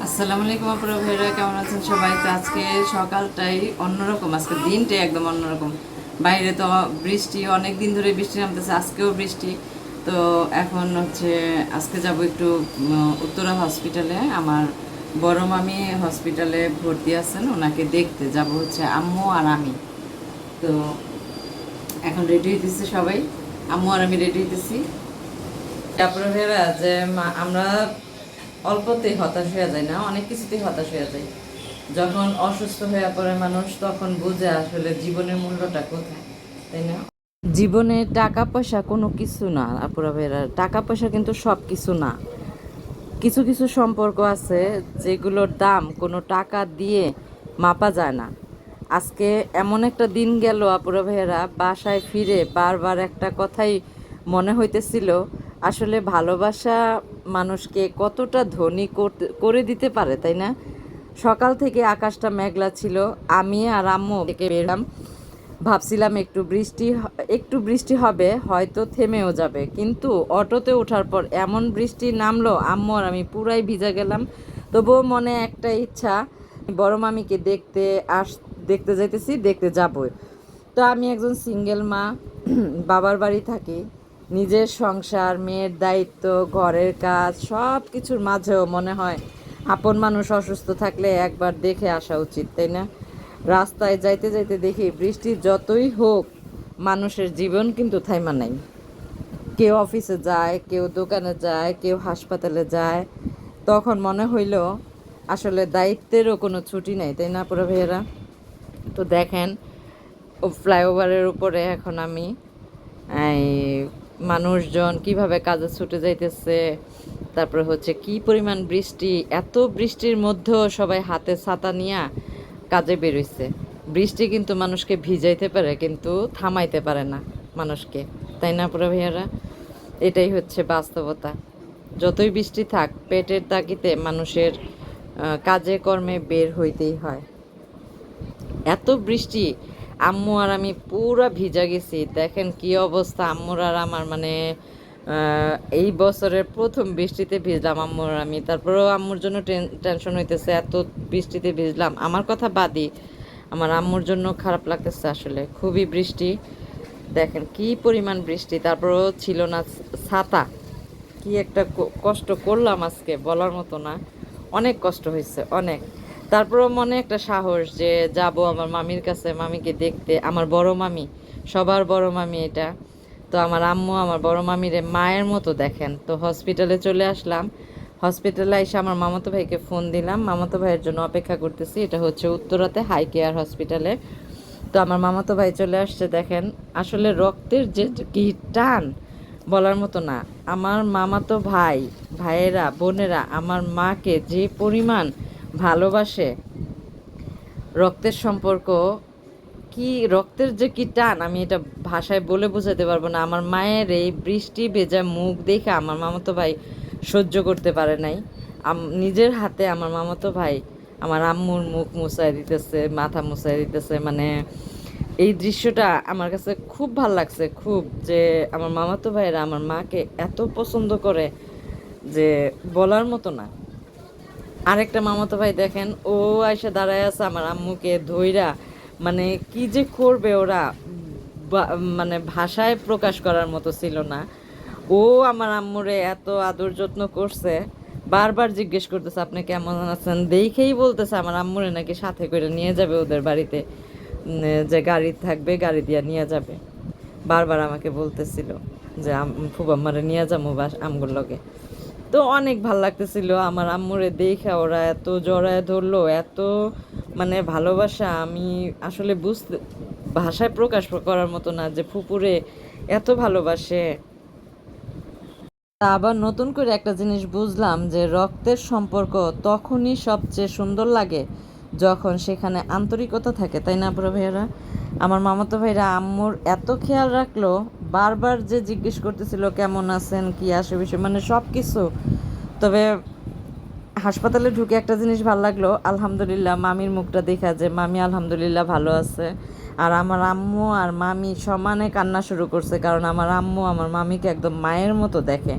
আসসালামু আলাইকুম আপুরা ভাইরা, কেমন আছেন সবাই? তো আজকে সকালটাই অন্যরকম, আজকে দিনটাই একদম অন্যরকম। বাইরে তো বৃষ্টি, অনেক দিন ধরে বৃষ্টি নামতেছে, আজকেও বৃষ্টি। তো এখন হচ্ছে আজকে যাব একটু উত্তরা হসপিটালে। আমার বড় মামি হসপিটালে ভর্তি আছেন, ওনাকে দেখতে যাব হচ্ছে আম্মু আর আমি। তো এখন রেডি হইতেছি সবাই, আম্মু আর আমি রেডি হইতেছি। তারপরে ভাইরা যে আমরা অল্পতেই হতাশ হয়ে যায় না, অনেক কিছুতেই হতাশ হয়ে যায়। যখন অসুস্থ হয়ে পড়ে মানুষ, তখন বুঝে আসলে জীবনের মূল্যটা কোথায়, তাই না? জীবনে টাকা পয়সা কোনো কিছু না আপুরা ভাইরা, টাকা পয়সা কিন্তু সব কিছু না। কিছু কিছু সম্পর্ক আছে যেগুলোর দাম কোনো টাকা দিয়ে মাপা যায় না। আজকে এমন একটা দিন গেল আপুরা ভাইয়েরা, বাসায় ফিরে বারবার একটা কথাই মনে হইতেছিল, আসলে ভালোবাসা মানুষকে কতটা ধনী করে দিতে পারে, তাই না? সকাল থেকে আকাশটা মেঘলা ছিল, আমি আর আম্মু থেকে বেরলাম। ভাবছিলাম একটু বৃষ্টি হবে, হয়তো থেমেও যাবে, কিন্তু অটোতে ওঠার পর এমন বৃষ্টি নামলো, আম্মু আর আমি পুরাই ভিজে গেলাম। তবুও মনে একটা ইচ্ছা, বড় মামিকে দেখতে যাইতেছি, দেখতে যাবই। তো আমি একজন সিঙ্গেল মা, বাবার বাড়ি থাকি। নিজের সংসার, মেয়ের দায়িত্ব, ঘরের কাজ সব কিছুর মাঝেও মনে হয় আপন মানুষ অসুস্থ থাকলে একবার দেখে আসা উচিত, তাই না? রাস্তায় যাইতে যাইতে দেখি বৃষ্টি যতই হোক, মানুষের জীবন কিন্তু থাইমা নাই। কেউ অফিসে যায়, কেউ দোকানে যায়, কেউ হাসপাতালে যায়। তখন মনে হইল আসলে দায়িত্বেরও কোনো ছুটি নাই, তাই না পুরো ভাইয়েরা? তো দেখেন, ফ্লাইওভারের উপরে এখন আমি এই মানুষজন কিভাবে কাজে ছুটে যাইতেছে। তারপরে হচ্ছে কি পরিমাণ বৃষ্টি, এত বৃষ্টির মধ্যেও সবাই হাতে ছাতা নিয়ে কাজে বেরোইছে। বৃষ্টি কিন্তু মানুষকে ভিজাইতে পারে, কিন্তু থামাইতে পারে না মানুষকে, তাই না পুরো ভাইয়ারা? এটাই হচ্ছে বাস্তবতা। যতই বৃষ্টি থাক, পেটের তাগিদে মানুষের কাজে কর্মে বের হইতেই হয়। এত বৃষ্টি, আম্মু আর আমি পুরা ভিজা গেছি। দেখেন কি অবস্থা আম্মুর আর আমার, মানে এই বছরের প্রথম বৃষ্টিতে ভিজলাম আম্মুর আর আমি। তারপরেও আম্মুর জন্য টেনশন হইতেছে, এত বৃষ্টিতে ভিজলাম। আমার কথা বাদই, আমার আম্মুর জন্য খারাপ লাগতেছে, আসলে খুবই বৃষ্টি। দেখেন কি পরিমাণ বৃষ্টি, তারপরেও ছিল না ছাতা। কি একটা কষ্ট করলাম আজকে, বলার মতো না। অনেক কষ্ট হয়েছে, অনেক। তারপরেও মনে একটা সাহস যে যাব আমার মামির কাছে, মামিকে দেখতে। আমার বড় মামি, সবার বড় মামি এটা। তো আমার আম্মু আমার বড় মামিরে মায়ের মতো দেখেন। তো হসপিটালে চলে আসলাম। হসপিটালে এসে আমার মামাতো ভাইকে ফোন দিলাম, মামাতো ভাইয়ের জন্য অপেক্ষা করতেছি। এটা হচ্ছে উত্তরাতে হাই কেয়ার হসপিটালে। তো আমার মামাতো ভাই চলে আসছে। দেখেন আসলে রক্তের যে কি টান, বলার মতো না। আমার মামাতো ভাই, ভাইয়েরা, বোনেরা আমার মাকে যে পরিমাণ ভালোবাসে, রক্তের সম্পর্ক, কি রক্তের যে কি টান, আমি এটা ভাষায় বলে বোঝাতে পারবো না। আমার মায়ের এই বৃষ্টি ভেজা মুখ দেখে আমার মামাতো ভাই সহ্য করতে পারে নাই। নিজের হাতে আমার মামাতো ভাই আমার আম্মুর মুখ মুছাই দিতেছে, মাথা মুছাই দিতেছে। মানে এই দৃশ্যটা আমার কাছে খুব ভাল লাগছে, খুব। যে আমার মামাতো ভাইরা আমার মাকে এত পছন্দ করে যে বলার মতো না। আরেকটা মামাতো ভাই দেখেন, ও এসে দাঁড়ায় আছে আমার আম্মুকে ধইরা। মানে কি যে করবে ওরা, মানে ভাষায় প্রকাশ করার মতো ছিল না। ও আমার আম্মুরে এত আদর যত্ন করছে, বারবার জিজ্ঞেস করতেছে আপনি কেমন আছেন, দেখেই বলতেছে আমার আম্মুরে নাকি সাথে করে নিয়ে যাবে ওদের বাড়িতে। যে গাড়ি থাকবে, গাড়ি দিয়ে নিয়ে যাবে। বারবার আমাকে বলতেছিল যে ফুবাম্মারে নিয়ে যাবো আমগুর লগে। তো অনেক ভাল লাগতেছিল আমার আম্মুরে দেখে। ওরা এত জড়ায় ধরলো, এত মানে ভালোবাসা, আমি আসলে ভাষায় প্রকাশ করার মতো না যে ফুপুরে এত ভালোবাসে। তা আবার নতুন করে একটা জিনিস বুঝলাম যে রক্তের সম্পর্ক তখনই সবচেয়ে সুন্দর লাগে যখন সেখানে আন্তরিকতা থাকে, তাই না বড় ভাইয়েরা? আমার মামাতো ভাইরা আম্মুর এত খেয়াল রাখলো, বারবার যে জিজ্ঞেস করতেছিল কেমন আছেন, কি আসে বিষয়, মানে সব কিছু। তবে হাসপাতালে ঢুকে একটা জিনিস ভালো লাগলো, আলহামদুলিল্লাহ মামির মুখটা দেখা, যে মামি আলহামদুলিল্লাহ ভালো আছে। আর আমার আম্মু আর মামি সমানে কান্না শুরু করছে, কারণ আমার আম্মু আমার মামিকে একদম মায়ের মতো দেখে।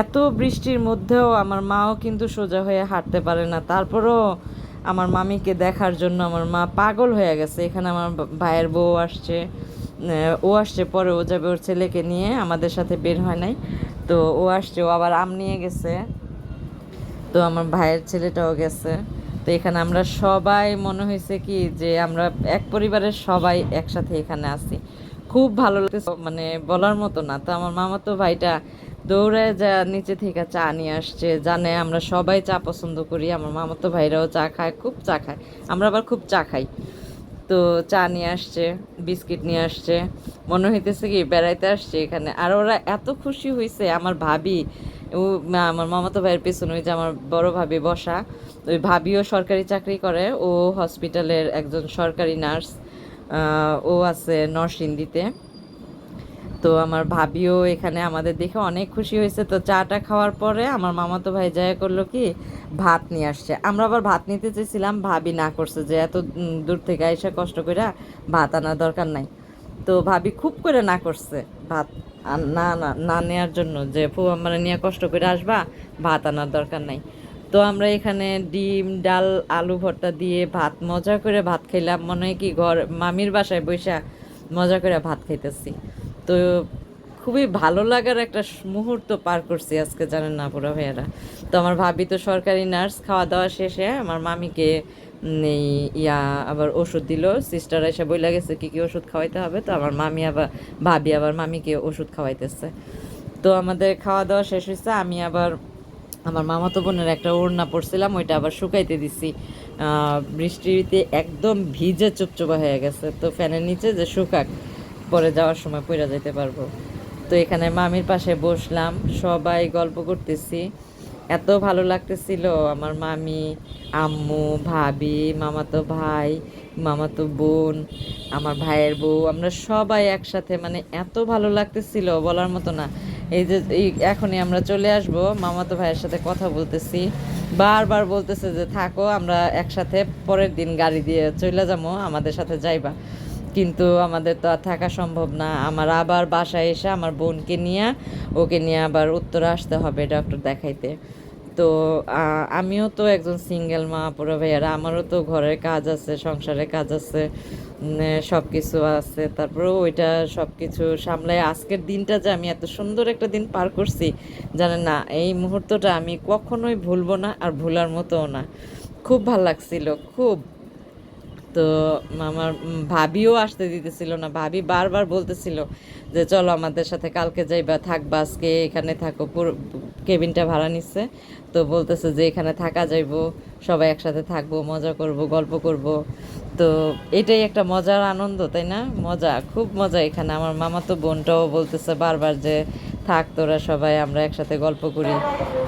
এত বৃষ্টির মধ্যেও আমার মাও কিন্তু সোজা হয়ে হাঁটতে পারে না, তারপরও আমার মামিকে দেখার জন্য আমার মা পাগল হয়ে গেছে। এখানে আমার ভাইয়ের বউ আসছে, ও আসছে পরে, ও যাবে ওর ছেলেকে নিয়ে, আমাদের সাথে বের হয় নাই। তো ও আসছে, ও আবার আম নিয়ে গেছে, তো আমার ভাইয়ের ছেলেটাও গেছে। তো এখানে আমরা সবাই মনে হয়েছে কি যে আমরা এক পরিবারের সবাই একসাথে এখানে আছি, খুব ভালো লাগতেছে, মানে বলার মতো না। তো আমার মামাতো ভাইটা দৌড়ায় যা নিচে থেকে চা নিয়ে আসছে, জানে আমরা সবাই চা পছন্দ করি, আমার মামাতো ভাইরাও চা খায়, খুব চা খায়, আমরা আবার খুব চা খাই। তো চা নিয়ে আসছে, বিস্কিট নিয়ে আসছে, মনে হইতেছে কি বেড়াইতে আসছে এখানে। আর ওরা এত খুশি হয়েছে, আমার ভাবি, ও আমার মামাতো ভাইয়ের পেছনে ওই যে আমার বড় ভাবি বসা, ওই ভাবিও সরকারি চাকরি করে, ও হসপিটালের একজন সরকারি নার্স, ও আছে নরসিংদীতে। তো আমার ভাবিও এখানে আমাদের দেখে অনেক খুশি হয়েছে। তো চাটা খাওয়ার পরে আমার মামাতো ভাই যায় করলো কি ভাত নিয়ে আসছে, আমরা আবার ভাত নিতে চেয়েছিলাম, ভাবি না করছে যে এত দূর থেকে এসে কষ্ট করে ভাত আনার দরকার নাই। তো ভাবি খুব করে না করছে ভাত না না না নেওয়ার জন্য, যে আমার নিয়ে কষ্ট করে আসবা, ভাত আনার দরকার নাই। তো আমরা এখানে ডিম ডাল আলু ভর্তা দিয়ে ভাত মজা করে ভাত খাইলাম, মনে হয় কি ঘর মামির বাসায় বৈশা মজা করে ভাত খাইতেছি। তো খুবই ভালো লাগার একটা মুহূর্ত পার করছি আজকে, জানেন না পুরো ভাইয়ারা। তো আমার ভাবি তো সরকারি নার্স, খাওয়া দাওয়া শেষে আমার মামিকে এই আবার ওষুধ দিল, সিস্টার এসে বইলা গেছে কী কী ওষুধ খাওয়াইতে হবে। তো আমার মামি আবার ভাবি আবার মামিকে ওষুধ খাওয়াইতেছে। তো আমাদের খাওয়া দাওয়া শেষ হয়েছে, আমি আবার আমার মামাতো বোনের একটা ওড়না পরছিলাম, ওইটা আবার শুকাইতে দিছি, বৃষ্টিতে একদম ভিজে চুপচুপা হয়ে গেছে। তো ফ্যানের নিচে যে শুকাক, পরে যাওয়ার সময় পইরা যেতে পারবো। তো এখানে মামির পাশে বসলাম, সবাই গল্প করতেছি, এত ভালো লাগতেছিল। আমার মামি, আম্মু, ভাবি, মামাতো ভাই, মামাতো বোন, আমার ভাইয়ের বউ, আমরা সবাই একসাথে, মানে এত ভালো লাগতেছিল বলার মতো না। এই যে এখনই আমরা চলে আসব, মামাতো ভাইয়ের সাথে কথা বলতেছি, বারবার বলতেছে যে থাকো, আমরা একসাথে পরের দিন গাড়ি দিয়ে চলে যাবো, আমাদের সাথে যাইবা। কিন্তু আমাদের তো আর থাকা সম্ভব না, আমার আবার বাসায় এসে আমার বোনকে নিয়ে, ওকে নিয়ে আবার উত্তরা আসতে হবে ডক্টর দেখাইতে। তো আমিও তো একজন সিঙ্গেল মা, পুরো ভাইয়ারা, আমারও তো ঘরের কাজ আছে, সংসারের কাজ আছে, সব কিছু আছে, তারপরে ওইটা সব কিছু সামলায় আজকের দিনটা যে আমি এত সুন্দর একটা দিন পার করছি, জানেন না, এই মুহূর্তটা আমি কখনোই ভুলবো না, আর ভুলার মতোও না। খুব ভাল লাগছিল, খুব। তো আমার ভাবিও আসতে দিতেছিল না, ভাবি বারবার বলতেছিল যে চলো আমাদের সাথে কালকে যাইবা, থাকবা আজকে এখানে থাকো, পুরো কেবিনটা ভাড়া নিচ্ছে। তো বলতেছে যে এখানে থাকা যাইবো, সবাই একসাথে থাকবো, মজা করব, গল্প করব। তো এটাই একটা মজার আনন্দ, তাই না? মজা, খুব মজা এখানে। আমার মামাতো বোনটাও বলতেছে বারবার যে থাক তোরা সবাই, আমরা একসাথে গল্প করি।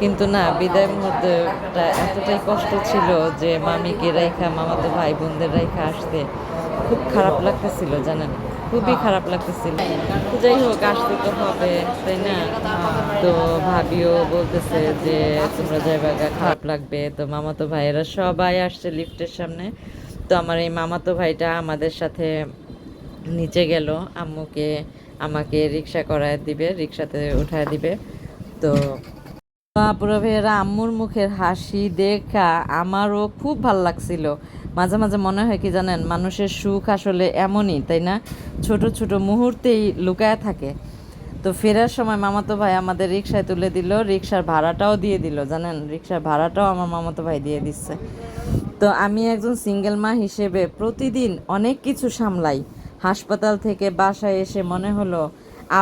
কিন্তু না, বিদায় মুহূর্তটা এতটাই কষ্ট ছিল যে মামিকে রাইখা, মামাতো ভাই বোনদের রাইখা আসতে খুব খারাপ লাগতেছিল, জানেন, খুবই খারাপ লাগতেছিল। তো যাই হোক, আসতে তো হবে, তাই না? তো ভাবিও বলতেছে যে তোমরা যাইবা, খারাপ লাগবে। তো মামাতো ভাইয়েরা সবাই আসছে লিফটের সামনে। তো আমার এই মামাতো ভাইটা আমাদের সাথে নিচে গেল, আম্মুকে আমাকে রিক্সা করায় দিবে, রিক্সাতে উঠায় দিবে। তো পুরো ভাইয়েরা আম্মুর মুখের হাসি দেখা আমারও খুব ভাল লাগছিল। মাঝে মাঝে মনে হয় কি জানেন, মানুষের সুখ আসলে এমনই, তাই না? ছোট ছোট মুহূর্তেই লুকায় থাকে। তো ফেরার সময় মামাতো ভাই আমাদের রিক্সায় তুলে দিল, রিক্সার ভাড়াটাও দিয়ে দিল, জানেন, রিক্সার ভাড়াটাও আমার মামাতো ভাই দিয়ে দিচ্ছে। তো আমি একজন সিঙ্গেল মা হিসেবে প্রতিদিন অনেক কিছু সামলাই। হাসপাতাল থেকে বাসায় এসে মনে হলো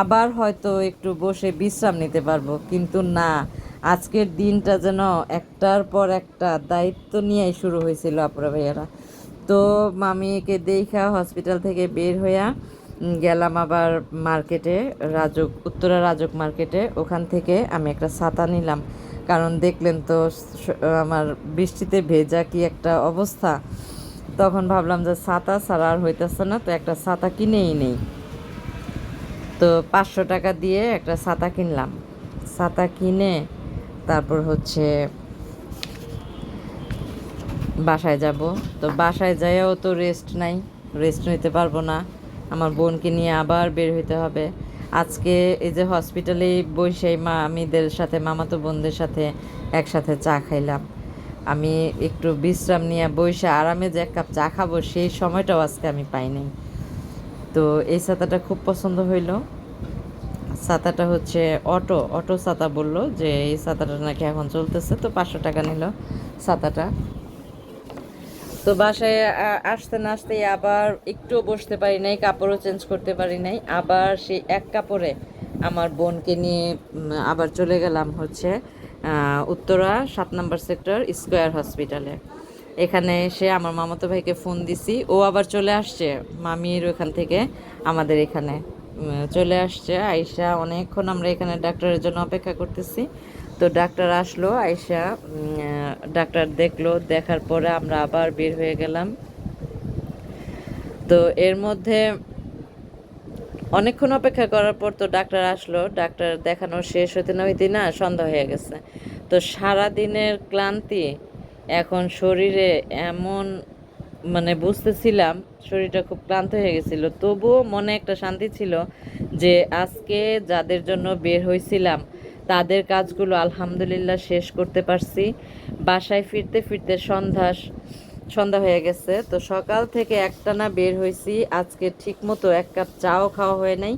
আবার হয়তো একটু বসে বিশ্রাম নিতে পারবো, কিন্তু না, আজকের দিনটা যেন একটার পর একটা দায়িত্ব নিয়েই শুরু হয়েছিল আপনারা ভাইয়ারা। তো মামিকে দেখা হসপিটাল থেকে বের হইয়া গেলাম আবার মার্কেটে, উত্তরা রাজক মার্কেটে। ওখান থেকে আমি একটা ছাতা নিলাম, কারণ দেখলেন তো আমার বৃষ্টিতে ভেজা কি একটা অবস্থা। তখন ভাবলাম যে ছাতা ছাড়া আর হইতেছে না, তো একটা ছাতা কিনেই নেই। তো 500 টাকা দিয়ে একটা ছাতা কিনলাম। ছাতা কিনে তারপর হচ্ছে বাসায় যাব। তো বাসায় যাইও তো রেস্ট নাই, রেস্ট নিতে পারবো না, আমার বোনকে নিয়ে আবার বের হইতে হবে। আজকে এই যে হসপিটালে বসে মামিদের সাথে মামাতো বোনদের সাথে একসাথে চা খাইলাম। আমি একটু বিশ্রাম নিয়ে বসে আরামে যে এক কাপ চা খাবো সেই সময়টাও আজকে আমি পাইনি। তো এই ছাতাটা খুব পছন্দ হইলো। ছাতাটা হচ্ছে অটো ছাতা বললো যে এই ছাতাটা নাকি এখন চলতেছে, তো 500 টাকা নিল ছাতাটা। তো বাসায় আসতে না আসতেই আবার একটুও বসতে পারি নাই, কাপড়ও চেঞ্জ করতে পারি নাই, আবার সেই এক কাপড়ে আমার বোনকে নিয়ে আবার চলে গেলাম হচ্ছে উত্তরা 7 নম্বর সেক্টর স্কোয়ার হসপিটালে। এখানে এসে আমার মামাতো ভাইকে ফোন দিছি, ও আবার চলে আসছে মামির ওখান থেকে আমাদের এখানে চলে আসছে। আইসা অনেকক্ষণ আমরা এখানে ডাক্তারের জন্য অপেক্ষা করতেছি। তো ডাক্তার আসলো, আইসা ডাক্তার দেখলো, দেখার পরে আমরা আবার বের হয়ে গেলাম। তো এর মধ্যে অনেকক্ষণ অপেক্ষা করার পর তো ডাক্তার আসলো, ডাক্তার দেখানো শেষ হতে না হইতে না সন্ধ্যা হয়ে গেছে। তো সারা দিনের ক্লান্তি এখন শরীরে এমন মানে বুঝতেছিলাম শরীরটা খুব ক্লান্ত হয়ে গেছিল, তবুও মনে একটা শান্তি ছিল যে আজকে যাদের জন্য বের হয়েছিলাম তাদের কাজগুলো আলহামদুলিল্লাহ শেষ করতে পারছি। বাসায় ফিরতে ফিরতে সন্ধ্যা হয়ে গেছে। তো সকাল থেকে একটানা বের হয়েছি, আজকে ঠিক মতো এক কাপ চাও খাওয়া হয় নাই,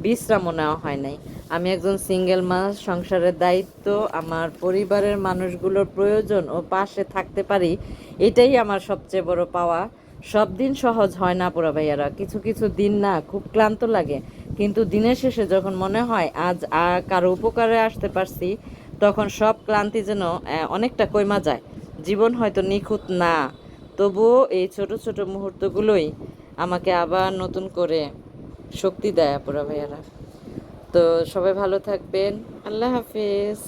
বিশ্রামও নেওয়া হয় নাই। আমি একজন সিঙ্গেল মা, সংসারের দায়িত্ব, আমার পরিবারের মানুষগুলোর প্রয়োজন ও পাশে থাকতে পারি, এটাই আমার সবচেয়ে বড় পাওয়া। সব দিন সহজ হয় না পুরা ভাইয়ারা, কিছু কিছু দিন না খুব ক্লান্ত লাগে, কিন্তু দিনের শেষে যখন মনে হয় আজ কারো উপকারে আসতে পারছি, তখন সব ক্লান্তি যেন অনেকটা কইমা যায়। জীবন হয়তো নিখুঁত না, তবুও এই ছোট ছোট মুহূর্তগুলোই আমাকে আবার নতুন করে শক্তি দেয় পুরা ভাইয়ারা। তো সবাই ভালো থাকবেন, আল্লাহ হাফিজ।